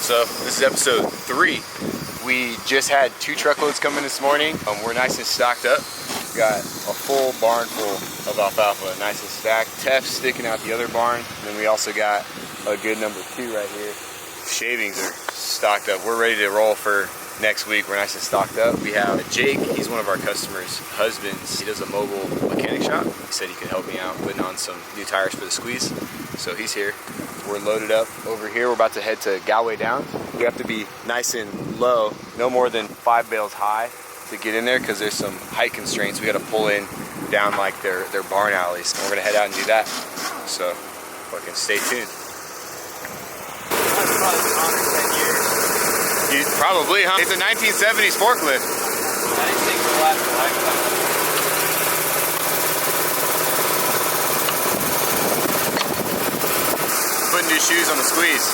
So this is episode 3. We just had 2 truckloads come in this morning. We're nice and stocked up. We got a full barn full of alfalfa, nice and stacked. Teff's sticking out the other barn. And then we also got a good number 2 right here. Shavings are stocked up. We're ready to roll for next week. We're nice and stocked up. We have Jake, he's one of our customers' husbands. He does a mobile mechanic shop. He said he could help me out putting on some new tires for the squeeze. So he's here. We're loaded up over here. We're about to head to Galway Downs. We have to be nice and low, no more than 5 bales high to get in there because there's some height constraints. We got to pull in down like their barn alleys. And we're gonna head out and do that. So fucking stay tuned. That's probably been on 10 years. Probably, huh? It's a 1970s forklift. I didn't think it would last a lifetime. Putting new shoes on the squeeze.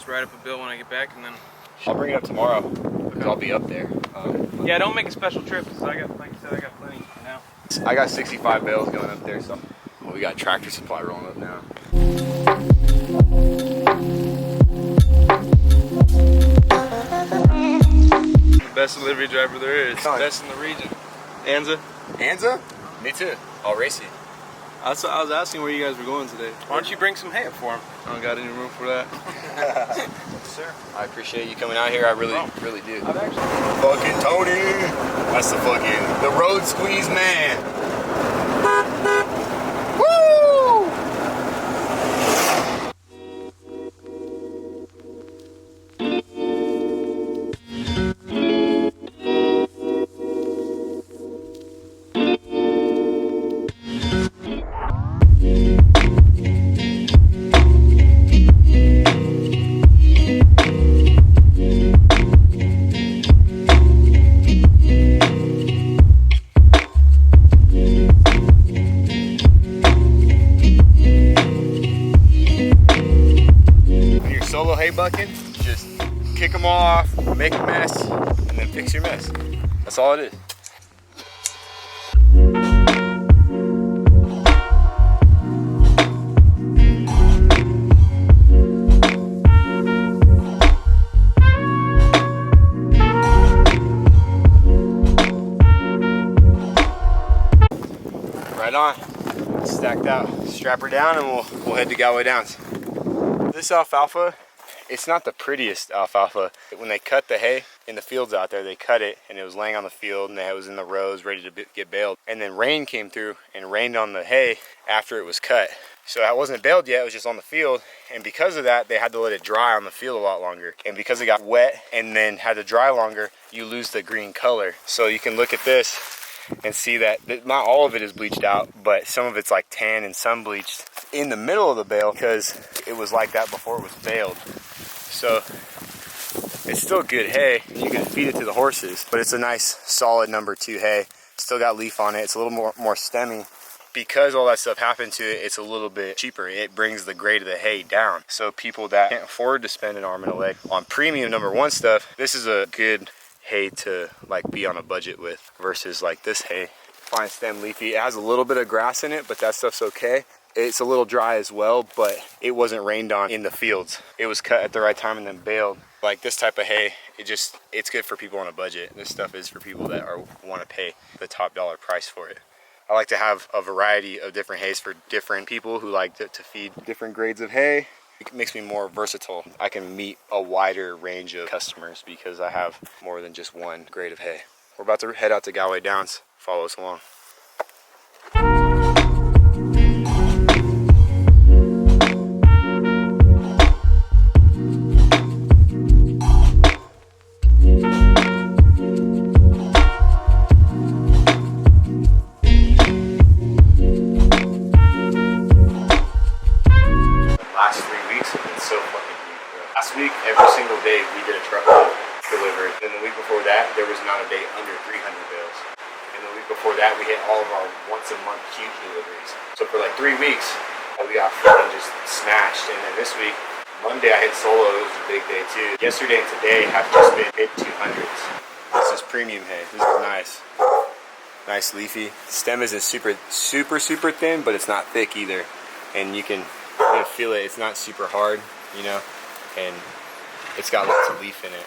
Write up a bill when I get back, and then I'll bring it up tomorrow because I'll be up there. Yeah, don't make a special trip because I got, like you said, I got plenty for now. I got 65 bales going up there, so we got Tractor Supply rolling up now. The best delivery driver there is. Best in the region. Anza? Anza? Me too. I'll race you. I was asking where you guys were going today. Why don't you bring some hay up for him? I don't got any room for that. Sir. I appreciate you coming out here. I really do. I've actually... Fucking Tony! That's the road squeeze man. Woo! Solo hay bucking, just kick them off, make a mess, and then fix your mess. That's all it is. Right on, stacked out. Strap her down and we'll head to Galway Downs. This alfalfa, it's not the prettiest alfalfa. When they cut the hay in the fields out there, they cut it and it was laying on the field and it was in the rows ready to get baled. And then rain came through and rained on the hay after it was cut. So that wasn't baled yet, it was just on the field. And because of that, they had to let it dry on the field a lot longer. And because it got wet and then had to dry longer, you lose the green color. So you can look at this and see that not all of it is bleached out, but some of it's like tan and sun bleached in the middle of the bale because it was like that before it was baled. So it's still good hay. You can feed it to the horses, but it's a nice solid number 2 hay. Still got leaf on it. It's a little more stemmy. Because all that stuff happened to it, it's a little bit cheaper. It brings the grade of the hay down. So people that can't afford to spend an arm and a leg on premium number 1 stuff, this is a good hay to like be on a budget with versus like this hay. Fine stem leafy. It has a little bit of grass in it, but that stuff's okay. It's a little dry as well, but it wasn't rained on in the fields. It was cut at the right time and then baled. Like this type of hay, it's good for people on a budget. This stuff is for people that want to pay the top dollar price for it. I like to have a variety of different hays for different people who like to feed different grades of hay. It makes me more versatile. I can meet a wider range of customers because I have more than just one grade of hay. We're about to head out to Galway Downs. Follow us along. week, every single day we did a truckload delivered. And the week before that, there was not a day under 300 bales. And the week before that, we hit all of our once a month cube deliveries. So for like 3 weeks, we got fucking just smashed. And then this week, Monday I hit solo, it was a big day too. Yesterday and today have just been mid 200s. This is premium hay, this is nice. Nice leafy. The stem isn't super thin, but it's not thick either. And you can feel it, it's not super hard, you know, and it's got lots of leaf in it.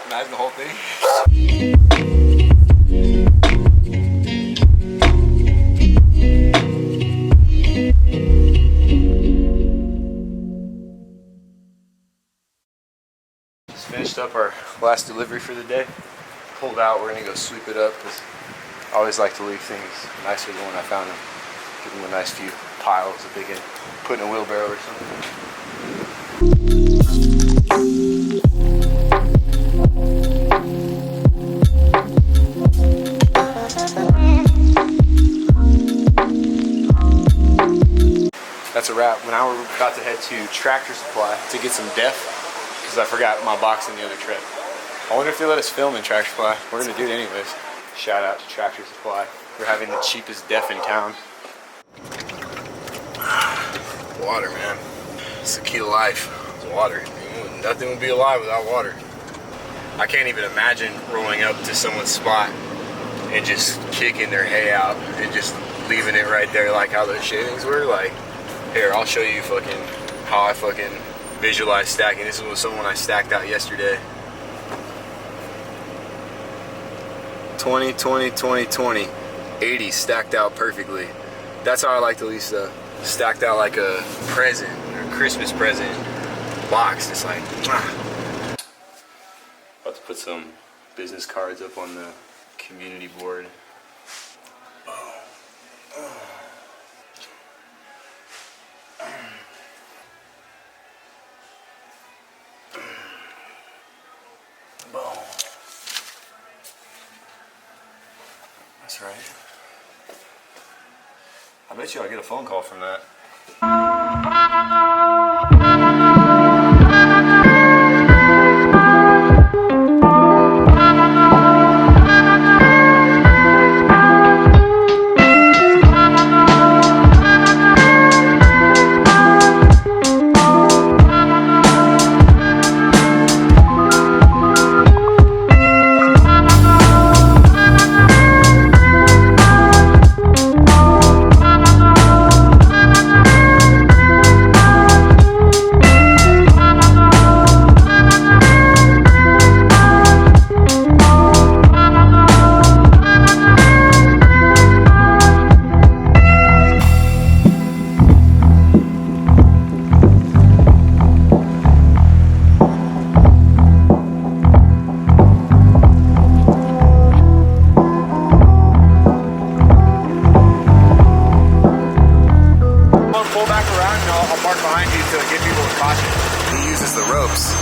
Imagine the whole thing. Just finished up our last delivery for the day. Pulled out, we're gonna go sweep it up because I always like to leave things nicer than when I found them. Give them a nice few piles that they can put in a wheelbarrow or something. That's a wrap. Now we're about to head to Tractor Supply to get some def because I forgot my box in the other trip. I wonder if they let us film in Tractor Supply. We're gonna do it anyways. Shout out to Tractor Supply. We're having the cheapest def in town. Water, man. It's the key to life. It's water. Nothing would be alive without water. I can't even imagine rolling up to someone's spot and just kicking their hay out and just leaving it right there like how those shavings were. Like, here, I'll show you fucking how I fucking visualize stacking. This was someone I stacked out yesterday. 20, 20, 20, 20. 80 stacked out perfectly. That's how I like to leave stuff. Stacked out like a present, or a Christmas present box. It's like, about to put some business cards up on the community board. That's right. I bet you I'll get a phone call from that. He uses the ropes.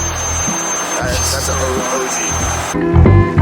That's an OG.